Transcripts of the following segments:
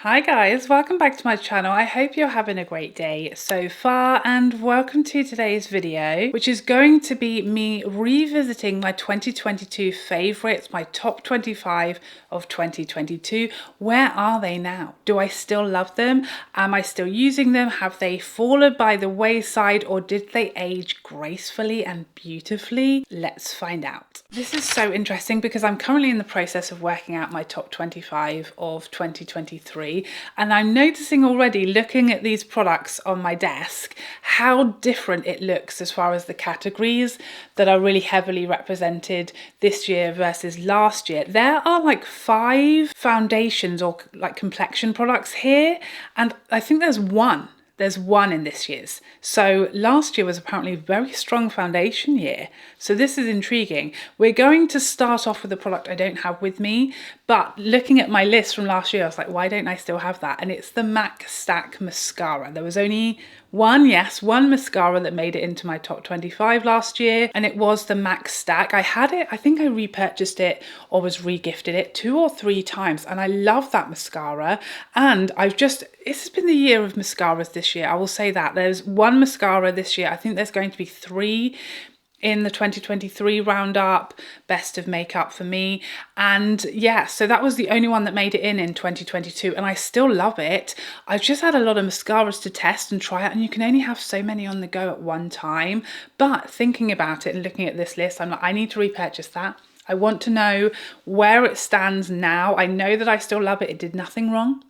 Hi guys, welcome back to my channel. I hope you're having a great day so far and welcome to today's video, which is going to be me revisiting my 2022 favourites, my top 25 of 2022. Where are they now? Do I still love them? Am I still using them? Have they fallen by the wayside or did they age gracefully and beautifully? Let's find out. This is so interesting because I'm currently in the process of working out my top 25 of 2023. And I'm noticing already, looking at these products on my desk, how different it looks as far as the categories that are really heavily represented this year versus last year. There are like 5 foundations or like complexion products here, and I think there's one. There's one in this year's. So last year was apparently a very strong foundation year. So this is intriguing. We're going to start off with a product I don't have with me, but looking at my list from last year, I was like, why don't I still have that? And it's the MAC Stack Mascara. There was only one mascara that made it into my top 25 last year, and it was the MAC Stack. I had it, I think I repurchased it or was re-gifted it 2 or 3 times, and I love that mascara. And it's been the year of mascaras this year, I will say that. There's one mascara this year, I think there's going to be 3 in the 2023 roundup, best of makeup for me. And yeah, so that was the only one that made it in 2022, and I still love it. I've just had a lot of mascaras to test and try out, and you can only have so many on the go at one time. But thinking about it and looking at this list, I'm like, I need to repurchase that. I want to know where it stands now. I know that I still love it. It did nothing wrong.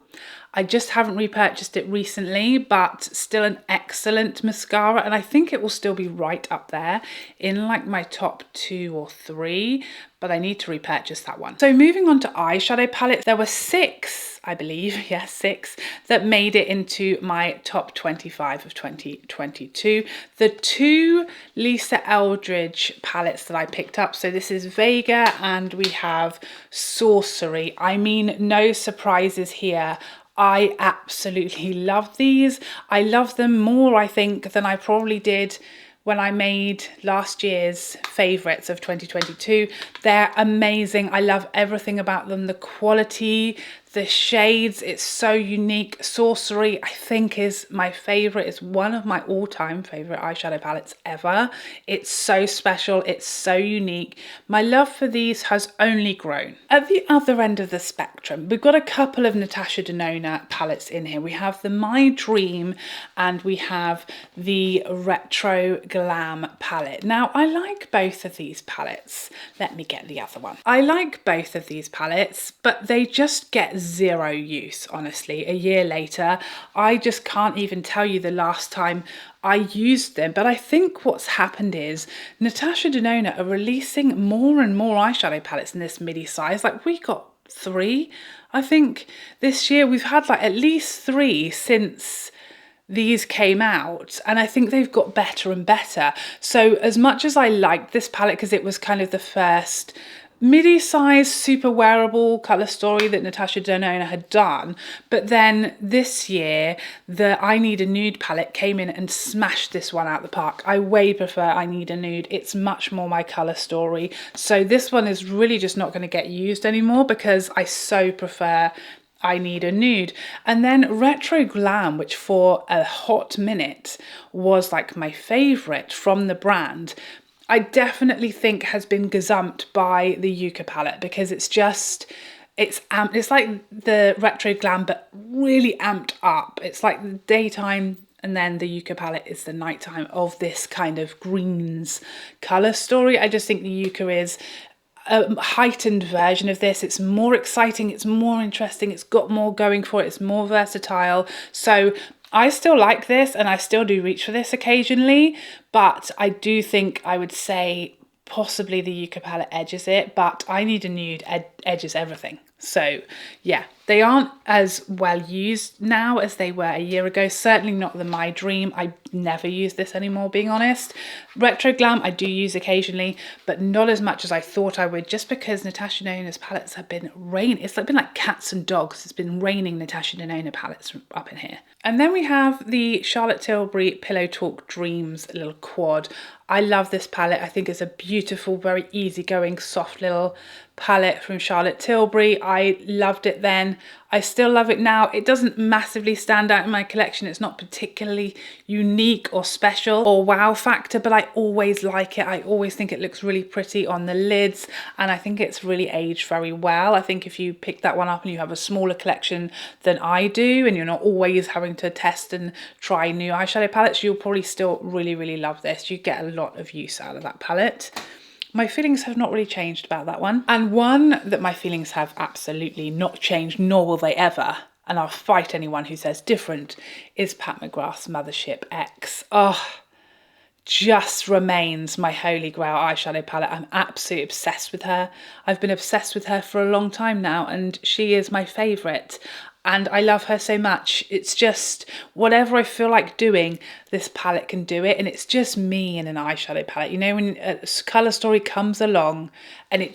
I just haven't repurchased it recently, but still an excellent mascara, and I think it will still be right up there in like my top 2 or 3, but I need to repurchase that one. So moving on to eyeshadow palettes, there were 6, I believe, yes, 6 that made it into my top 25 of 2022. The 2 Lisa Eldridge palettes that I picked up, so this is Vega and we have Sorcery. I mean, no surprises here. I absolutely love these. I love them more, I think, than I probably did when I made last year's favourites of 2022. They're amazing. I love everything about them. The quality, the shades, it's so unique. Sorcery, I think, is my favourite. It's one of my all-time favourite eyeshadow palettes ever. It's so special. It's so unique. My love for these has only grown. At the other end of the spectrum, we've got a couple of Natasha Denona palettes in here. We have the My Dream and we have the Retro Glam palette. Now, I like both of these palettes. Let me get the other one. I like both of these palettes, but they just get 0 use, honestly. A year later, I just can't even tell you the last time I used them. But I think what's happened is Natasha Denona are releasing more and more eyeshadow palettes in this midi size. Like, we got 3, I think, this year. We've had like at least 3 since these came out, and I think they've got better and better. So as much as I liked this palette because it was kind of the first midi-size super wearable colour story that Natasha Denona had done, but then this year the I Need a Nude palette came in and smashed this one out the park. I way prefer I Need a Nude. It's much more my colour story, so this one is really just not going to get used anymore because I so prefer I Need a Nude. And then Retro Glam, which for a hot minute was like my favourite from the brand, I definitely think has been gazumped by the YEUX palette because it's like the Retro Glam but really amped up. It's like the daytime, and then the YEUX palette is the nighttime of this kind of greens colour story. I just think the YEUX is a heightened version of this. It's more exciting, it's more interesting, it's got more going for it, it's more versatile. So I still like this and I still do reach for this occasionally, but I do think I would say possibly the YEUX palette edges it, but I Need a Nude edges everything. So yeah, they aren't as well used now as they were a year ago. Certainly not the My Dream. I never use this anymore, being honest. Retro Glam I do use occasionally, but not as much as I thought I would, just because Natasha Denona's palettes have been raining. It's like been like cats and dogs. It's been raining Natasha Denona palettes up in here. And then we have the Charlotte Tilbury Pillow Talk Dreams little quad. I love this palette. I think it's a beautiful, very easygoing, soft little palette from Charlotte Tilbury. I loved it then. I still love it now. It doesn't massively stand out in my collection. It's not particularly unique or special or wow factor, but I always like it. I always think it looks really pretty on the lids, and I think it's really aged very well. I think if you pick that one up and you have a smaller collection than I do, and you're not always having to test and try new eyeshadow palettes, you'll probably still really, really love this. You get a lot of use out of that palette. My feelings have not really changed about that one. And one that my feelings have absolutely not changed, nor will they ever, and I'll fight anyone who says different, is McGrath's Mothership X. Oh, just remains my holy grail eyeshadow palette. I'm absolutely obsessed with her. I've been obsessed with her for a long time now, and she is my favourite. And I love her so much. It's just whatever I feel like doing, this palette can do it. And it's just me in an eyeshadow palette. You know, when a colour story comes along and it's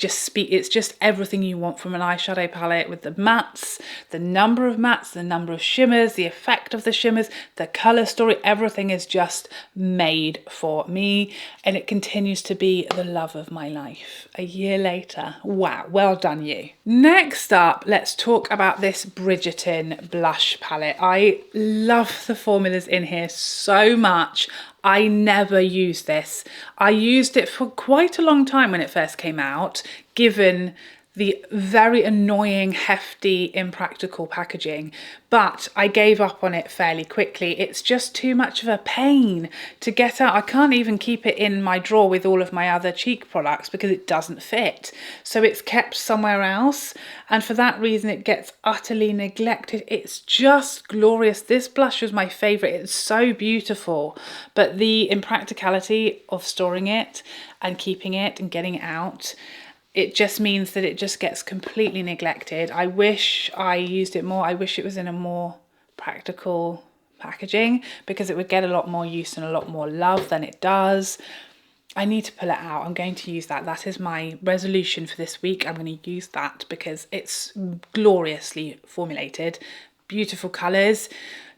just everything you want from an eyeshadow palette, with the mattes, the number of mattes, the number of shimmers, the effect of the shimmers, the colour story, everything is just made for me. And it continues to be the love of my life a year later. Wow, well done you. Next up, let's talk about this Bridgerton blush palette. I love the formulas in here so much. I never used this. I used it for quite a long time when it first came out, given the very annoying, hefty, impractical packaging, but I gave up on it fairly quickly. It's just too much of a pain to get out. I can't even keep it in my drawer with all of my other cheek products because it doesn't fit. So it's kept somewhere else, and for that reason it gets utterly neglected. It's just glorious. This blush was my favourite. It's so beautiful, but the impracticality of storing it and keeping it and getting it out, it just means that it just gets completely neglected. I wish I used it more. I wish it was in a more practical packaging because it would get a lot more use and a lot more love than it does. I need to pull it out. I'm going to use that. That is my resolution for this week. I'm going to use that because it's gloriously formulated, beautiful colours,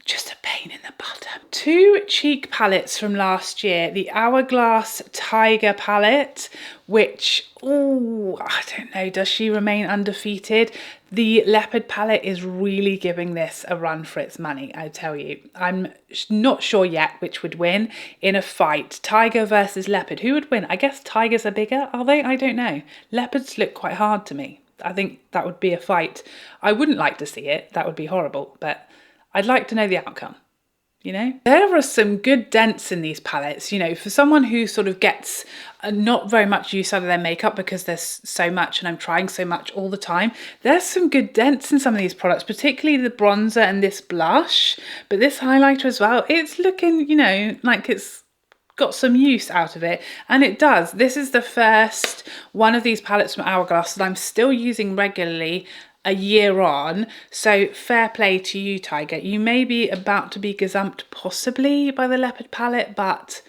just a pain in the butt. Two cheek palettes from last year, the Hourglass Tiger palette, which, oh, I don't know, does she remain undefeated? The Leopard palette is really giving this a run for its money, I tell you. I'm not sure yet which would win in a fight. Tiger versus Leopard, who would win? I guess Tigers are bigger, are they? I don't know. Leopards look quite hard to me. I think that would be a fight. I wouldn't like to see it, that would be horrible, but I'd like to know the outcome, you know? There are some good dents in these palettes, you know, for someone who sort of gets not very much use out of their makeup because there's so much and I'm trying so much all the time. There's some good dents in some of these products, particularly the bronzer and this blush, but this highlighter as well. It's looking, you know, like it's got some use out of it, and it does. This is the first one of these palettes from Hourglass that I'm still using regularly a year on, so fair play to you, Tiger. You may be about to be gazumped possibly by the Leopard palette, but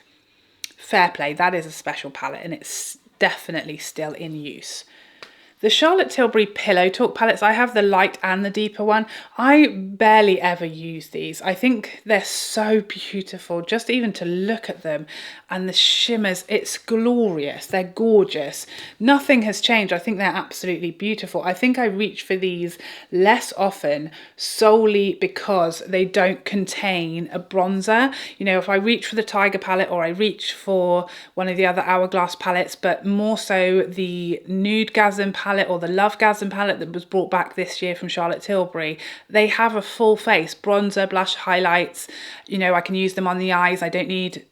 fair play. That is a special palette and it's definitely still in use. The Charlotte Tilbury Pillow Talk palettes, I have the light and the deeper one. I barely ever use these. I think they're so beautiful, just even to look at them. And the shimmers, it's glorious. They're gorgeous. Nothing has changed. I think they're absolutely beautiful. I think I reach for these less often solely because they don't contain a bronzer. You know, if I reach for the Tiger palette or I reach for one of the other Hourglass palettes, but more so the Nudegasm palette or the Lovegasm palette that was brought back this year from Charlotte Tilbury, they have a full face, bronzer, blush, highlights. You know, I can use them on the eyes. I don't need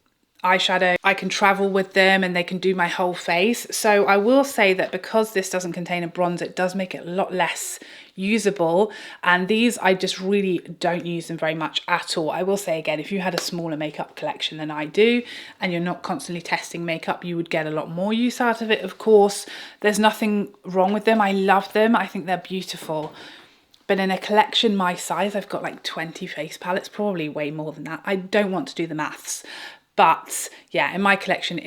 eyeshadow. I can travel with them and they can do my whole face. So I will say that because this doesn't contain a bronzer, it does make it a lot less usable, and these I just really don't use them very much at all. I will say again, if you had a smaller makeup collection than I do and you're not constantly testing makeup, you would get a lot more use out of it. Of course, there's nothing wrong with them. I love them. I think they're beautiful. But in a collection my size, I've got like 20 face palettes, probably way more than that. I don't want to do the maths. But yeah, in my collection,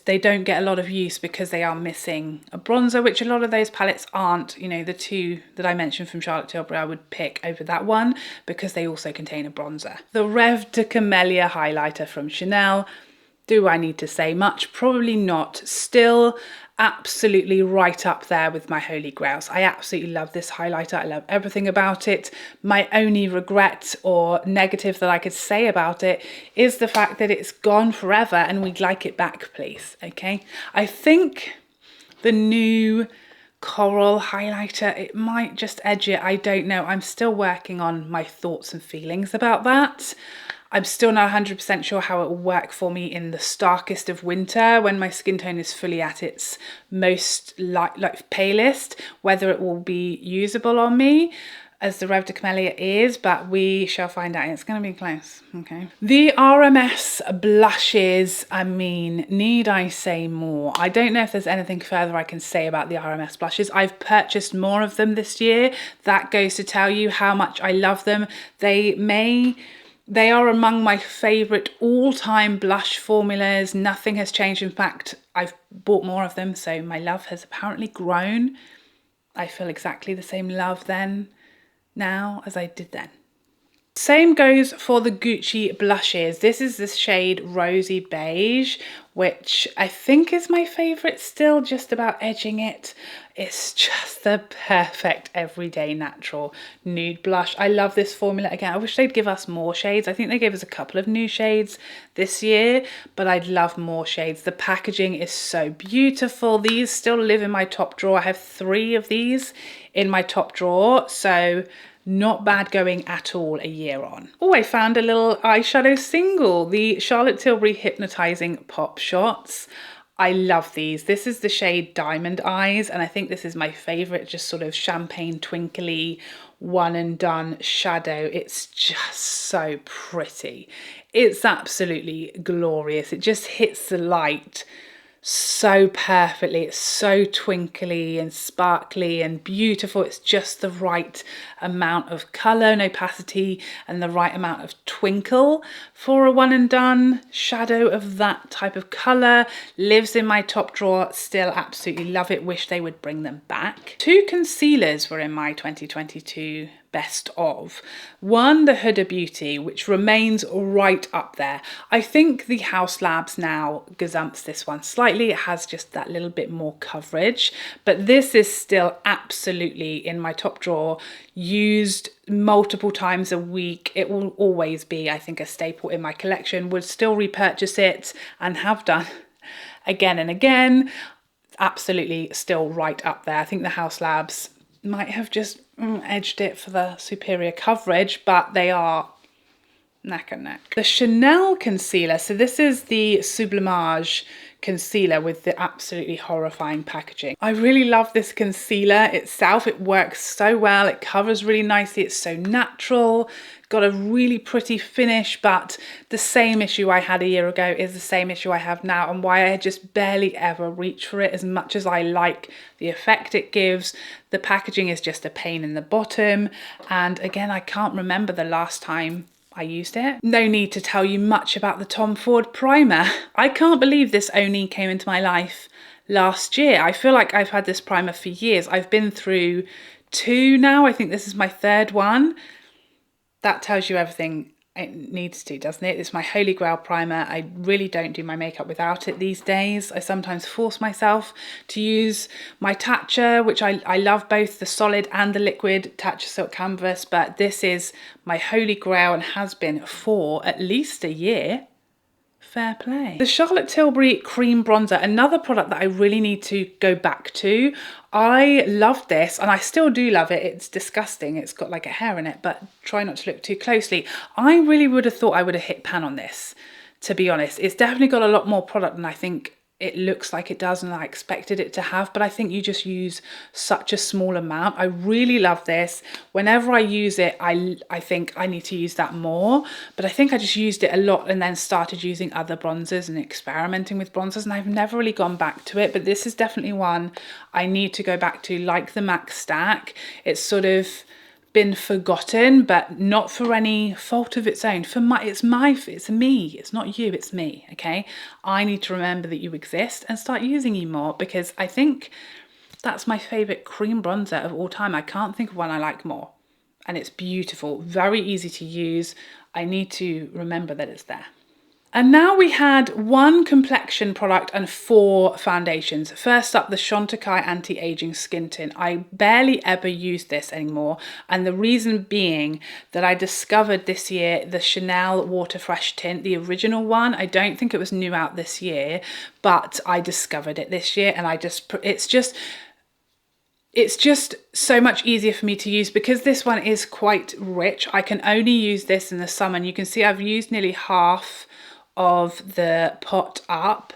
they don't get a lot of use because they are missing a bronzer, which a lot of those palettes aren't. You know, the two that I mentioned from Charlotte Tilbury, I would pick over that one because they also contain a bronzer. The Rêve de Camellia highlighter from Chanel. Do I need to say much? Probably not. Still absolutely right up there with my holy grails. I absolutely love this highlighter. I love everything about it. My only regret or negative that I could say about it is the fact that it's gone forever and we'd like it back, please. Okay. I think the new coral highlighter, it might just edge it. I don't know. I'm still working on my thoughts and feelings about that. I'm still not 100% sure how it will work for me in the starkest of winter when my skin tone is fully at its most like palest, whether it will be usable on me as the Rêve de Camellia is, but we shall find out. It's going to be close, okay? The RMS blushes, I mean, need I say more? I don't know if there's anything further I can say about the RMS blushes. I've purchased more of them this year. That goes to tell you how much I love them. They are among my favourite all-time blush formulas. Nothing has changed. In fact, I've bought more of them, so my love has apparently grown. I feel exactly the same love now as I did then. Same goes for the Gucci blushes. This is the shade Rosy Beige, which I think is my favourite still, just about edging it. It's just the perfect everyday natural nude blush. I love this formula. Again, I wish they'd give us more shades. I think they gave us a couple of new shades this year, but I'd love more shades. The packaging is so beautiful. These still live in my top drawer. I have 3 of these in my top drawer, so not bad going at all a year on. Oh, I found a little eyeshadow single, the Charlotte Tilbury Hypnotising Pop Shots. I love these. This is the shade Diamond Eyes, and I think this is my favourite, just sort of champagne twinkly one and done shadow. It's just so pretty. It's absolutely glorious. It just hits the light so perfectly. It's so twinkly and sparkly and beautiful. It's just the right amount of colour and opacity and the right amount of twinkle for a one and done shadow of that type of colour. Lives in my top drawer, still absolutely love it. Wish they would bring them back. 2 concealers were in my 2022 best of. One, the Huda Beauty, which remains right up there. I think the Haus Labs now gazumps this one slightly. It has just that little bit more coverage, but this is still absolutely in my top drawer, used multiple times a week. It will always be, I think, a staple in my collection. Would still repurchase it and have done again and again. Absolutely still right up there. I think the Haus Labs might have just edged it for the superior coverage, but they are neck and neck. The Chanel concealer, so this is the SUBLIMAGE concealer with the absolutely horrifying packaging. I really love this concealer itself. It works so well. It covers really nicely. It's so natural. Got a really pretty finish, but the same issue I had a year ago is the same issue I have now, and why I just barely ever reach for it as much as I like the effect it gives. The packaging is just a pain in the bottom, and again, I can't remember the last time I used it. No need to tell you much about the Tom Ford primer. I can't believe this only came into my life last year. I feel like I've had this primer for years. I've been through 2 now. I think this is my 3rd one. That tells you everything it needs to, doesn't it? It's my holy grail primer. I really don't do my makeup without it these days. I sometimes force myself to use my Tatcha, which I love both the solid and the liquid Tatcha Silk Canvas, but this is my holy grail and has been for at least a year. Fair play. The Charlotte Tilbury Cream Bronzer, another product that I really need to go back to. I love this, and I still do love it. It's disgusting. It's got like a hair in it, but try not to look too closely. I really would have thought I would have hit pan on this, to be honest. It's definitely got a lot more product than I think it looks like it does and I expected it to have, but I think you just use such a small amount. I really love this. Whenever I use it, I think I need to use that more, but I think I just used it a lot and then started using other bronzers and experimenting with bronzers, and I've never really gone back to it, but this is definitely one I need to go back to, like the MAC Stack. It's sort of been forgotten, but not for any fault of its own. It's me, it's not you, it's me, okay? I need to remember that you exist and start using you more, because I think that's my favorite cream bronzer of all time. I can't think of one I like more, and it's beautiful, very easy to use. I need to remember that it's there. And now we had one complexion product and 4 foundations. First up, the Chantecaille Anti-Aging Skin Tint. I barely ever use this anymore, and the reason being that I discovered this year the Chanel Water Fresh tint, the original one. I don't think it was new out this year, but I discovered it this year, and it's just so much easier for me to use because this one is quite rich. I can only use this in the summer, and you can see I've used nearly half of the pot up,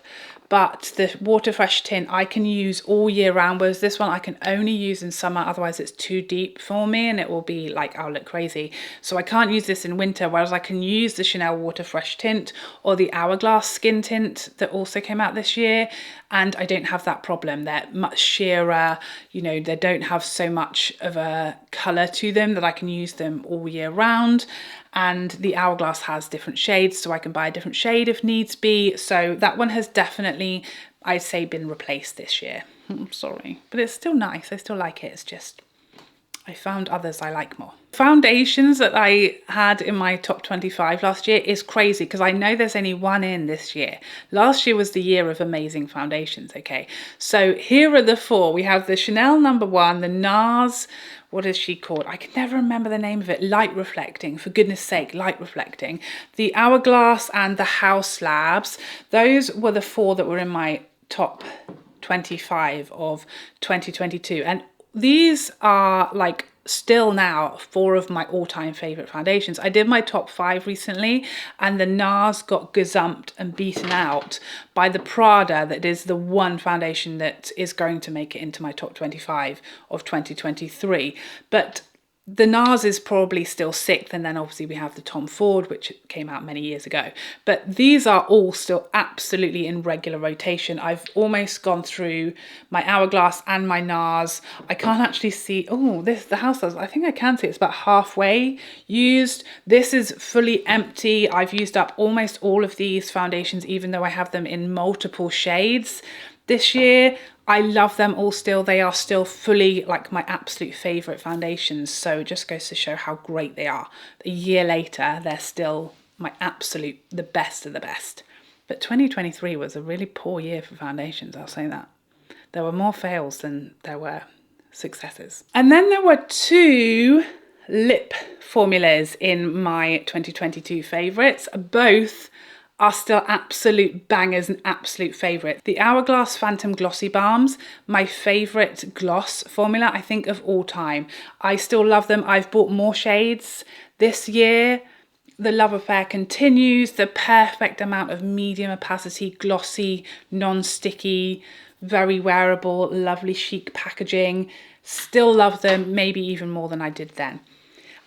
but the Water Fresh tint I can use all year round, whereas this one I can only use in summer, otherwise it's too deep for me and it will be like, I'll look crazy. So I can't use this in winter, whereas I can use the Chanel Water Fresh tint or the Hourglass skin tint that also came out this year, and I don't have that problem. They're much sheerer, you know, they don't have so much of a colour to them, that I can use them all year round. And the Hourglass has different shades, so I can buy a different shade if needs be. So that one has definitely, I'd say, been replaced this year. I'm sorry, but it's still nice. I still like it. It's just, I found others I like more. Foundations that I had in my top 25 last year is crazy because I know there's only one in this year. Last year was the year of amazing foundations, okay? So here are the 4. We have the Chanel #1, the Nars, what is she called? I can never remember the name of it. Light Reflecting, for goodness sake, Light Reflecting. The Hourglass and the Haus Labs. Those were the 4 that were in my top 25 of 2022. And these are like still now 4 of my all-time favorite foundations. I did my top 5 recently, and the Nars got gazumped and beaten out by the Prada, that is the one foundation that is going to make it into my top 25 of 2023. But the Nars is probably still 6th, and then obviously we have the Tom Ford, which came out many years ago. But these are all still absolutely in regular rotation. I've almost gone through my Hourglass and my Nars. I can't actually see, oh, this, the Haus, I think I can see it's about halfway used. This is fully empty. I've used up almost all of these foundations, even though I have them in multiple shades this year. I love them all still. They are still fully like my absolute favorite foundations. So it just goes to show how great they are. A year later, they're still my absolute, the best of the best. But 2023 was a really poor year for foundations, I'll say that. There were more fails than there were successes. And then there were 2 lip formulas in my 2022 favorites. Both are still absolute bangers and absolute favourites. The Hourglass Phantom Glossy Balms, my favourite gloss formula, I think, of all time. I still love them. I've bought more shades this year. The love affair continues. The perfect amount of medium opacity, glossy, non-sticky, very wearable, lovely chic packaging. Still love them, maybe even more than I did then.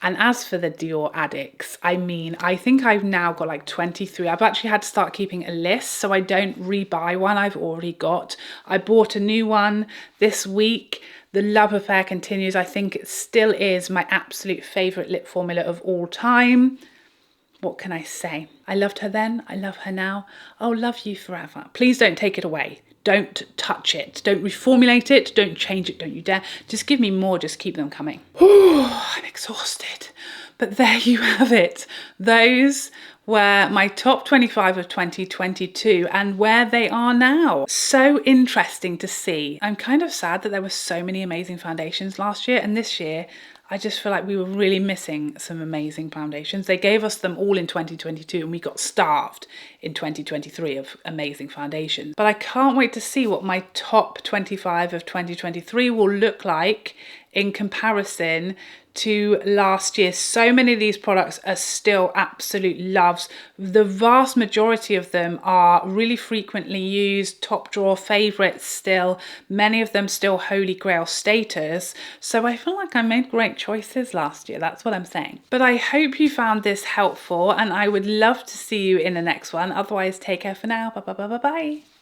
And as for the Dior Addicts, I mean, I think I've now got like 23. I've actually had to start keeping a list so I don't rebuy one I've already got. I bought a new one this week. The love affair continues. I think it still is my absolute favourite lip formula of all time. What can I say? I loved her then. I love her now. I'll love you forever. Please don't take it away. Don't touch it. Don't reformulate it. Don't change it. Don't you dare. Just give me more. Just keep them coming. I'm exhausted. But there you have it. Those were my top 25 of 2022 and where they are now. So interesting to see. I'm kind of sad that there were so many amazing foundations last year, and this year I just feel like we were really missing some amazing foundations. They gave us them all in 2022 and we got starved in 2023 of amazing foundations. But I can't wait to see what my top 25 of 2023 will look like in comparison to last year. So many of these products are still absolute loves. The vast majority of them are really frequently used, top drawer favorites still, many of them still holy grail status. So I feel like I made great choices last year, that's what I'm saying. But I hope you found this helpful and I would love to see you in the next one. Otherwise, take care for now. Bye bye bye bye bye.